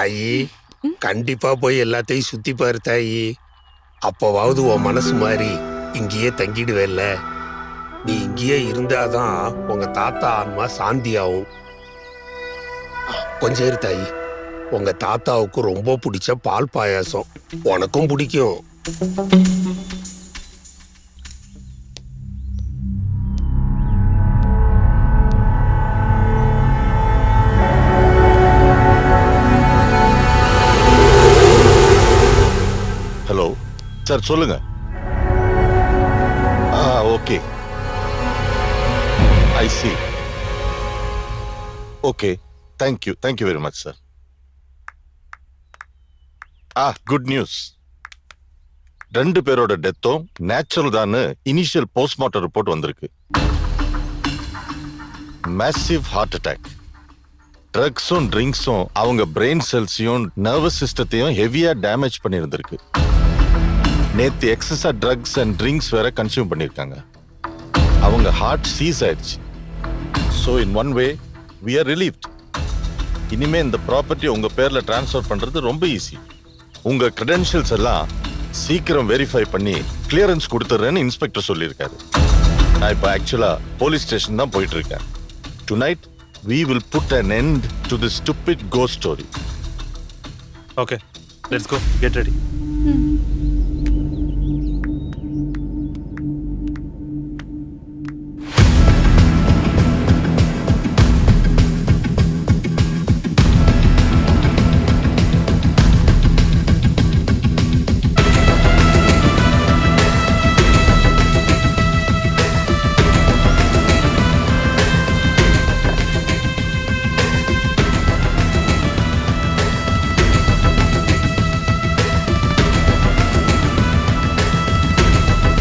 தாயி கண்டிப்பா போய் எல்லாத்தையும் சுத்தி பாரு தாயி. அப்பவாவது உன் மனசு மாதிரி இங்கேயே தங்கிடுவேல்ல. நீ இங்கேயே இருந்தாதான் உங்க தாத்தா ஆன்மா சாந்தியாகும். கொஞ்சம் இரு தாயி. உங்க தாத்தாவுக்கு ரொம்ப பிடிச்ச பால் பாயாசம் உனக்கும் பிடிக்கும். ஹலோ சார், சொல்லுங்க. Okay, I see. Okay, thank you very much sir. Good news. 2 பேரோட டெத்தும் நேச்சுரல் தான் இனிஷியல் போஸ்ட்மார்ட்டம் ரிப்போர்ட் வந்திருக்கு. Massive heart attack. ட்ரக்ஸும் ட்ரிங்க்ஸும் அவங்க பிரெயின் செல்ஸையும் நர்வஸ் சிஸ்டத்தையும் ஹெவியா டேமேஜ் பண்ணியிருந்திருக்கு. நேத்து எக்ஸஸா ட்ரக்ஸ் அண்ட் ட்ரிங்க்ஸ் வேற கன்சியூம் பண்ணிருக்காங்க. அவங்க ஹார்ட் சீஸ் ஆயிடுச்சு. So in one way we are relieved. இனிமே இந்த ப்ராப்பர்ட்டி உங்க பேர்ல டிரான்ஸ்ஃபர் பண்றது ரொம்ப ஈஸி. உங்க கிரெடென்ஷியல்ஸ் எல்லாம் சீக்கிரம் வெரிஃபை பண்ணி கிளியரன்ஸ் கொடுத்துறேன்னு இன்ஸ்பெக்டர் சொல்லியிருக்காரு. நான் இப்போ ஆக்சுவலா போலீஸ் ஸ்டேஷன் தான் போயிட்டு இருக்கேன். Tonight we will put an end to this stupid ghost story. Okay, let's go. Get ready.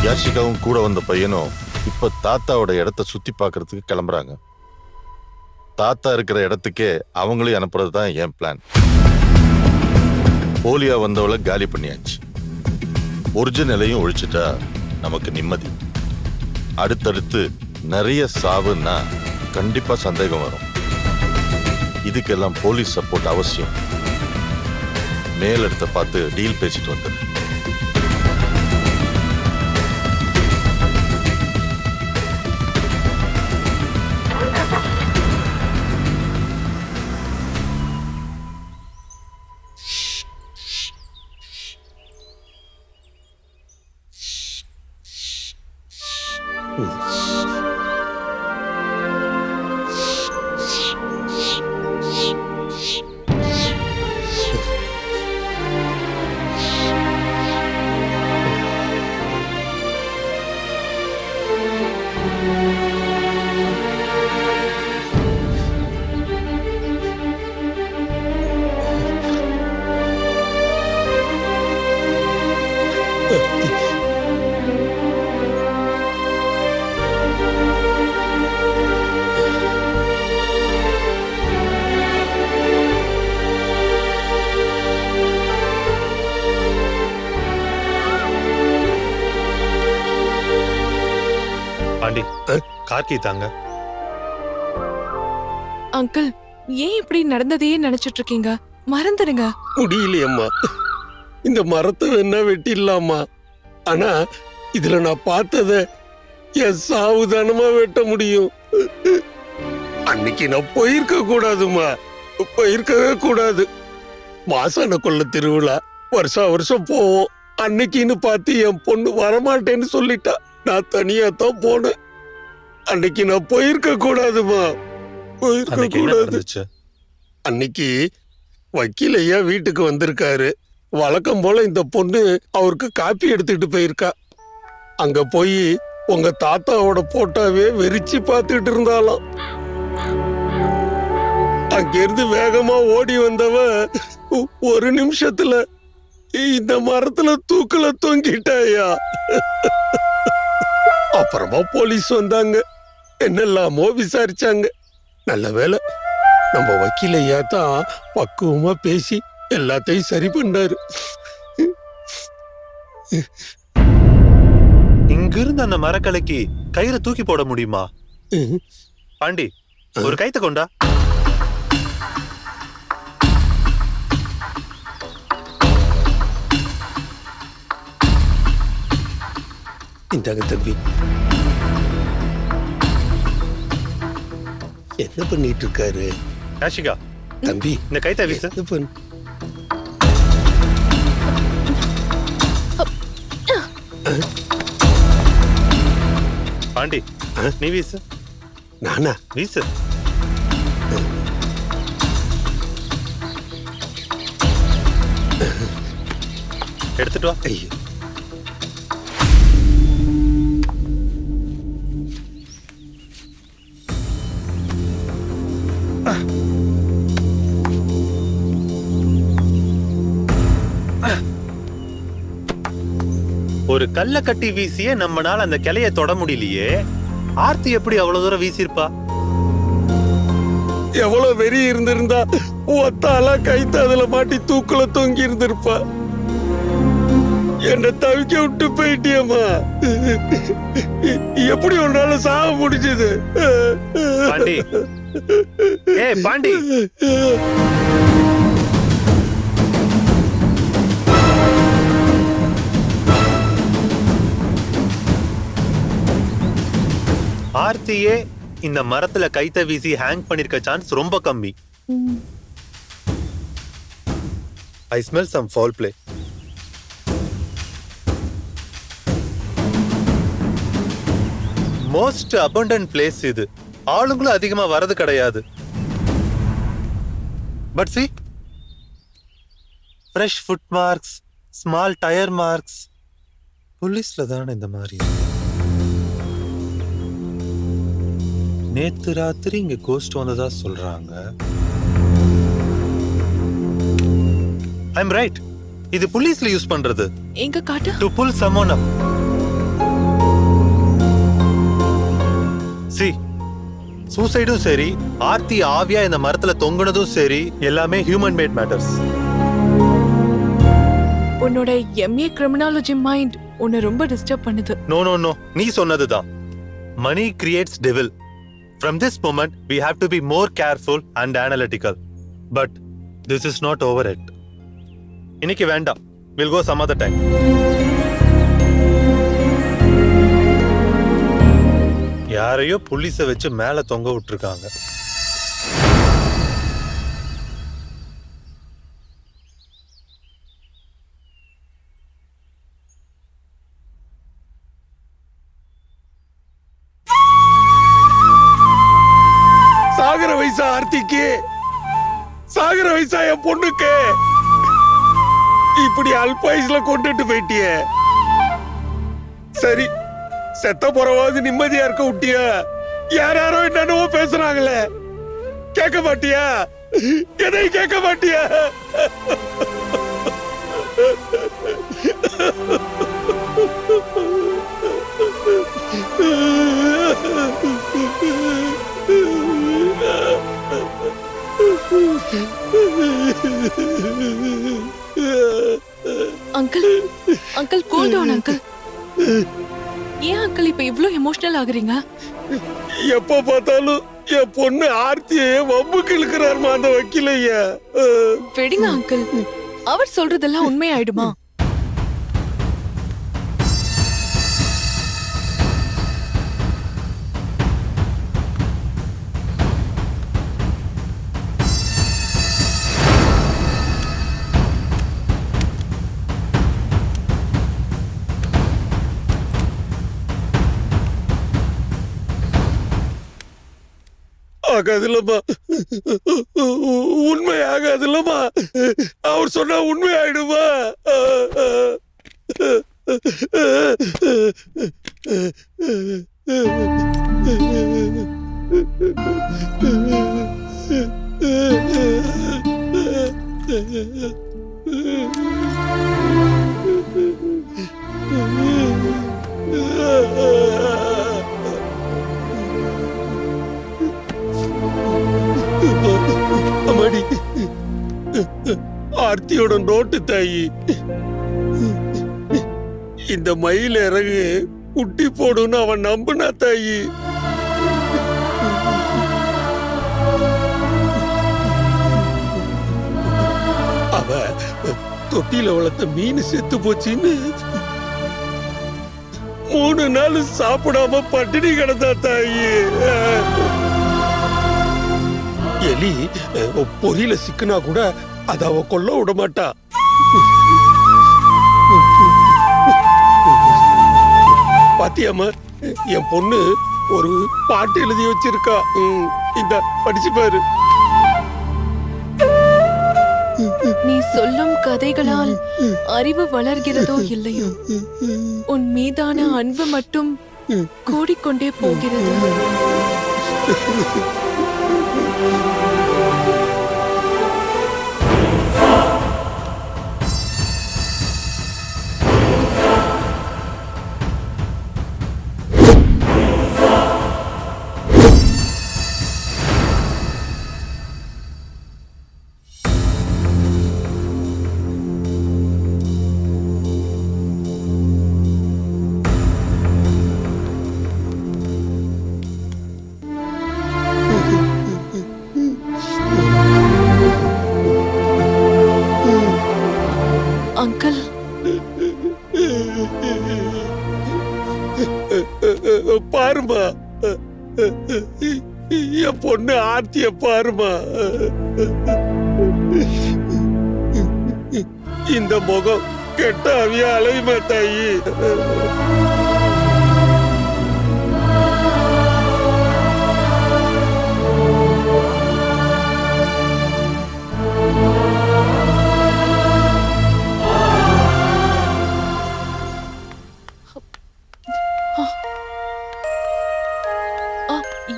யாஷிகாவும் கூட வந்த பையனும் இப்ப தாத்தாவோட இடத்த சுத்தி பார்க்கறதுக்கு கிளம்புறாங்க. தாத்தா இருக்கிற இடத்துக்கே அவங்களையும் அனுப்புறது தான் என் பிளான். போலியா வந்தவளை காலி பண்ணியாச்சு. ஒரிஜினலையும் ஒழிச்சுட்டா நமக்கு நிம்மதி. அடுத்தடுத்து நிறைய சாவுன்னா கண்டிப்பா சந்தேகம் வரும். இதுக்கெல்லாம் போலீஸ் சப்போர்ட் அவசியம். மேலிடத்தை பார்த்து டீல் பேசிட்டு வந்தது. பாண்டி, கார் கீ தாங்க. அங்கிள், ஏன் இப்படி நடந்ததையே நினைச்சிட்டு இருக்கீங்க? மறந்துடுங்க. முடியலையம்மா. இந்த மரத்தை வேணா வெட்டிடலாமா? ஆனா இதுல நான் பார்த்தத என் சாவுதானமா வெட்ட முடியும். அன்னைக்கு நான் போயிருக்க கூடாதுமா. போயிருக்கவே கூடாது. மாசான கொள்ள திருவிழா வருஷம் போவோம். அன்னைக்குன்னு பார்த்து என் பொண்ணு வரமாட்டேன்னு சொல்லிட்டா. நான் தனியா தான் போனேன். அன்னைக்கு நான் போயிருக்க கூடாதுமா. போயிருக்க கூடாது. அன்னைக்கு வக்கீல் ஐயா வீட்டுக்கு வந்திருக்காரு. வழக்கம் போல இந்த பொண்ணு அவருக்கு காப்பி எடுத்துட்டு போயிருக்கா. அங்க போய் உங்க தாத்தாவோட போட்டோவே வெறிச்சு பார்த்துட்டு இருந்தாலும் அங்கிருந்து வேகமா ஓடி வந்தவ ஒரு நிமிஷத்துல இந்த மரத்துல தூக்குல தொங்கிட்டாயா. அப்புறமா போலீஸ் வந்தாங்க. என்னெல்லாமோ விசாரிச்சாங்க. நல்ல வேலை நம்ம வக்கீல் ஐயா தான் பக்குவமா பேசி எல்லாத்தையும் சரி பண்ணாரு. இங்கிருந்து அந்த மரக்கலைக்கு கயிறு தூக்கி போட முடியுமா? பாண்டி, ஒரு கைத்த கொண்டா. இந்தாங்க தம்பி. என்ன பண்ணிட்டு இருக்காரு யாஷிகா, தம்பி? இந்த கைத்த வீசு. என்ன பண்ண- பாண்டி, நீ வீசு. நானா? வீசு. எடுத்துட்டு வா. ஐயோ, ஒரு கல்ல கட்டி வீசியே நம்மனால அந்த கிளைய தொட முடியலையே. ஆர்த்தி எப்படி அவ்வளவு தூரம் வீசிருப்பா? எவ்வளவு வெறி இருந்திருந்தா ஒத்தால கைத்து அதுல மாட்டி தூக்குல தொங்கி இருந்திருப்பா. என்ன தவிக்க விட்டு போயிட்டியம்மா. எப்படி ஒன்னால சாக முடிஞ்சது? பாண்டி, ஏய் பாண்டி, ஆர்த்தியே இந்த மரத்துல கைத்த வீசி ஹேங் பண்ணிருக்க சான்ஸ் ரொம்ப கம்மி. I smell some foul play. Most abundant place இது. ஆளுங்களும் அதிகமா வரது கிடையாது. But see, fresh foot marks, small tire marks. போலீஸ்ல தானே இந்த மாதிரி. நேத்து ராத்திரி இங்க கோஸ்ட் வந்ததா சொல்றாங்க. I'm right. இது போலீஸ்ல யூஸ் பண்றது. எங்க காட்டு? To pull someone up. See, சூசைடும் சரி, ஆர்த்தி ஆவியா இந்த மரத்துல தொங்குனதும் சரி, எல்லாமே ஹியூமன் மேட் மேட்டர்ஸ். உன்னோட எம்ஏ கிரிமினாலஜி மைண்ட் உன்னை ரொம்ப டிஸ்டர்ப் பண்ணுது. நோ நோ நோ, நீ சொன்னதுதான். Money creates devil. From this moment, we have to be more careful and analytical. But this is not over yet. இன்னைக்கு வேண்டாம். We'll go some other time. யாரையோ புலிஸ வச்சு மேல தொங்க விட்டுருக்காங்க. சாகர வயசா ஆர்த்திக்கு? சாகர வயசா என் பொண்ணுக்கு? இப்படி அல்பாயுஸ்ல கொண்டுட்டு போயிட்டிய. சரி, செத்த போறவாது நிம்மதியா இருக்க விட்டியா? யாரோ என்னென்னவோ பேசுறாங்களே, கேட்க மாட்டியா? எதை கேட்க மாட்டியா? Uncle, uncle cool down uncle. ஏன் அங்கிள் இப்ப இவ்ளோ எமோஷனல் ஆகுறீங்க? எப்ப பார்த்தாலும் என் பொண்ணு ஆர்த்தியை வம்புக்கு இழுக்கிறாருமா அந்த வக்கீலையா. விடுங்க அங்கிள், அவர் சொல்றதெல்லாம் உண்மையாயிடுமா? ஆகாதுல்லம்மா, உண்மை ஆகாதுல்லம்மா. அவர் சொன்னா உண்மை ஆயிடுமா? அம்மாடி, ஆர்த்தியோட நோட்டு தாயி. இந்த மயில் இறகு குட்டி போடுன்னு அவன் நம்புனா தாயி. அவ தொட்டியில வளர்த்த மீன் செத்து போச்சுன்னு 3 நாள் சாப்பிடாம பட்டினி கிடந்தா தாயி. எலி பொறியில சிக்குனா கூட அத அவ கொல்ல விட மாட்டா. பாத்தியாமா, என் பொண்ணு ஒரு பாட்டு எழுதி வச்சிருக்கா. இந்த படிச்சு பாரு. நீ சொல்லும் கதைகளால் அறிவு வளர்கிறதோ இல்லையோ, உன் மீதான அன்பு மட்டும் கூடிக்கொண்டே போகிறது. அங்கிள், பாருமா, என் பொண்ணு ஆர்த்திய பாருமா. இந்த முகம் கெட்ட அவிய அலையுமா தாயி?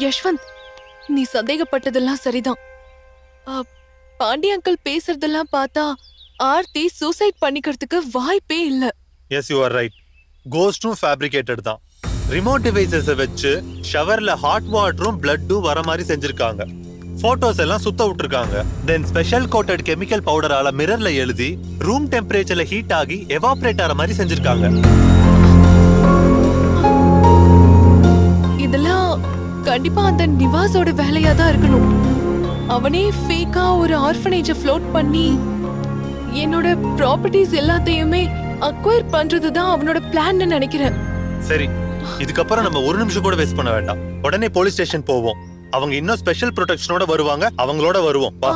யஷ்வந்த், நீ சந்தேகப்பட்டதெல்லாம் சரிதான். பாண்டி அங்கிள் பேசுறதெல்லாம் பார்த்தா ஆர்த்தி சூசைட் பண்ணிக்கிறதுக்கு வாய்ப்பே இல்ல. Yes, you are right. கோஸ்டும் ஃபேப்ரிகேட்டட் தான். ரிமோட் டிவைசஸ் வச்சு ஷவர்ல ஹாட் வாட்டரும் பிளட்டும் வர மாதிரி செஞ்சிருக்காங்க. போட்டோஸ் எல்லாம் சுத்த விட்டுருக்காங்க. தென் ஸ்பெஷல் கோட்டட் கெமிக்கல் பவுடரால மிரர்ல எழுதி ரூம் டெம்பரேச்சர்ல ஹீட் ஆகி எவாபரேட் ஆற மாதிரி செஞ்சிருக்காங்க. இதெல்லாம் கண்டிப்பா அந்த நிவாஸோட வேலையா தான் இருக்கணும். அவனே ஃபேக்கா ஒரு ஆர்ஃபனேஜை ஃப்ளோட் பண்ணி என்னோட ப்ராப்பர்ட்டிஸ் எல்லாத்தையுமே அக்வயர் பண்றதுதான் அவனோட பிளான்னு நினைக்கிறேன். சரி, இதுக்கப்புறம் நம்ம ஒரு நிமிஷம் கூட வேஸ்ட் பண்ண வேண்டாம். உடனே போலீஸ் ஸ்டேஷன் போவோம். அவங்க இன்னும் ஸ்பெஷல் ப்ரொடெக்ஷனோட வருவாங்க. அவங்களோட வருவோம். வா.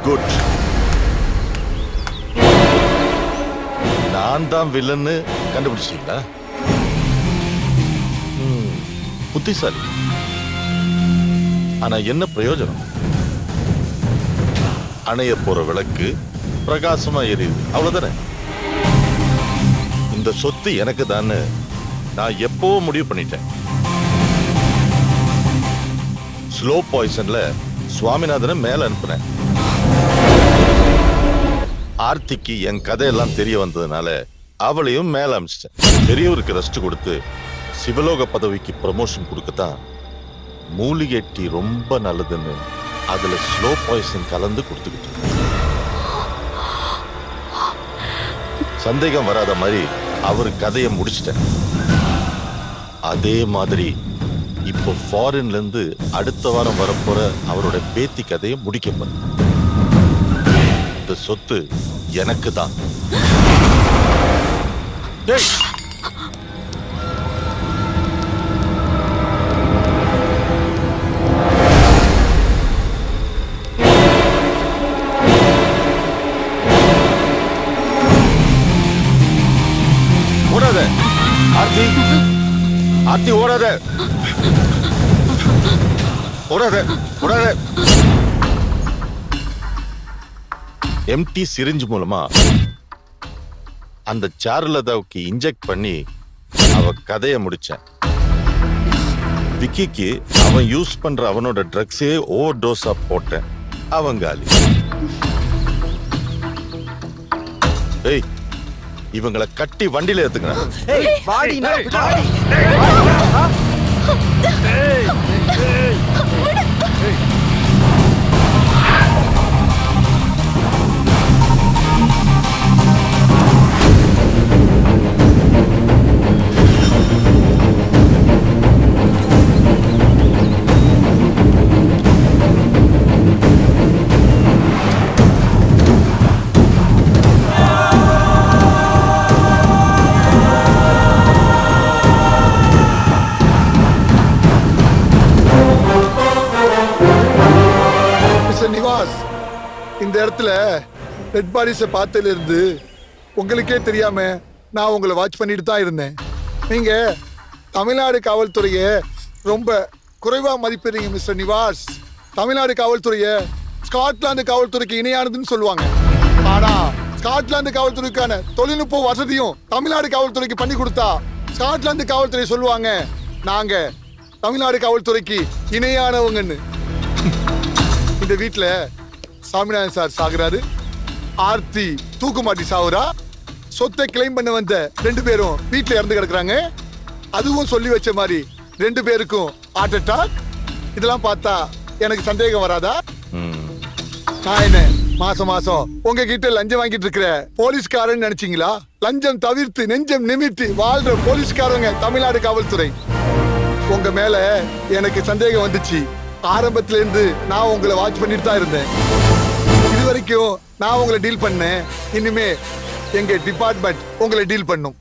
குட். நான் தான் வில்லன்னு கண்டுபிடிச்சிட்டீங்களா? புத்திசாலி. ஆனா என்ன பிரயோஜனம்? அணைய போற விளக்கு பிரகாசமா எரியுது, அவ்வளவுதானே? இந்த சொத்து எனக்கு தான்னு நான் எப்பவோ முடிவு பண்ணிட்டேன். ஸ்லோ பாய்சன்ல சுவாமிநாதனை மேல அனுப்புனேன். ஆர்த்திக்கு என் கதையெல்லாம் தெரிய வந்ததுனால அவளையும் மேல அனுப்பிச்சிட்டேன். பெரியவருக்கு ரெஸ்ட் கொடுத்து சிவலோக பதவிக்கு ப்ரமோஷன் கொடுக்கத்தான் மூலிகை டீ ரொம்ப நல்லதுன்னு அதுல ஸ்லோ பாய்சன் கலந்து கொடுத்துக்கிட்டு சந்தேகம் வராத மாதிரி அவர் கதையை முடிச்சிட்டேன். அதே மாதிரி இப்போ ஃபாரின்ல இருந்து அடுத்த வாரம் வரப்போற அவரோட பேத்தி கதையை முடிக்கப்படும். இந்த சொத்து எனக்கு தான். ஓடாத ஆர்த்தி, ஆர்த்தி ஓடாத, ஓடாத, ஓடாத. எம்டி சிரிஞ்ச் மூலமா அந்த சாருலதாவுக்கு இன்ஜெக்ட் பண்ணி அவ கதைய முடிச்சேன். விக்கிக்கு அவன் யூஸ் பண்ற அவனோட ட்ரக்ஸே ஓவர் டோஸா போட்டேன். அவங்காலி. ஏய், இவங்களை கட்டி வண்டியில ஏத்துங்க. நிவாஸ், இந்த இடத்துல டெட் பாடிஸை பார்த்ததுல இருந்து உங்களுக்கே தெரியாம நான் உங்களை வாட்ச் பண்ணிட்டு தான் இருந்தேன். நீங்க தமிழ்நாடு காவல்துறையை ரொம்ப குறைவா மதிப்பிடுறீங்க மிஸ்டர் நிவாஸ். தமிழ்நாடு காவல்துறையை ஸ்காட்லாந்து காவல்துறைக்கு இணையானதுன்னு சொல்லுவாங்க. ஆனா ஸ்காட்லாந்து காவல்துறைக்கான தொழில்நுட்ப வசதியும் தமிழ்நாடு காவல்துறைக்கு பண்ணி கொடுத்தா ஸ்காட்லாந்து காவல்துறை சொல்லுவாங்க நாங்க தமிழ்நாடு காவல்துறைக்கு இணையானவங்கன்னு. இந்த வீட்டுல சாமிநாதன் சார் சாகுறாரு, ஆர்த்தி தூக்குமாட்டி சாவுறா, சொத்தை கிளைம் பண்ண வந்த 2 பேரும் வீட்டுல இறந்து கிடக்குறாங்க. அதுவும் சொல்லி வச்ச மாதிரி 2 பேருக்கும் ஹார்ட் அட்டாக். இதெல்லாம் பார்த்தா எனக்கு சந்தேகம் வராதா? நான் என்ன மாசம் மாசம் உங்ககிட்ட லஞ்சம் வாங்கிட்டு இருக்கிற போலீஸ்காரன் நினைச்சீங்களா? லஞ்சம் தவிர்த்து நெஞ்சம் நிமிர்த்தி வாழ்ற போலீஸ்காரங்க தமிழ்நாடு காவல்துறை. உங்க மேல எனக்கு சந்தேகம் வந்துச்சு. ஆரம்பத்துல இருந்து நான் உங்களை வாட்ச் பண்ணிட்டு தான் இருந்தேன். இது வரைக்கும் நான் உங்களை டீல் பண்ணேன். இனிமே எங்க டிபார்ட்மெண்ட் உங்களை டீல் பண்ணும்.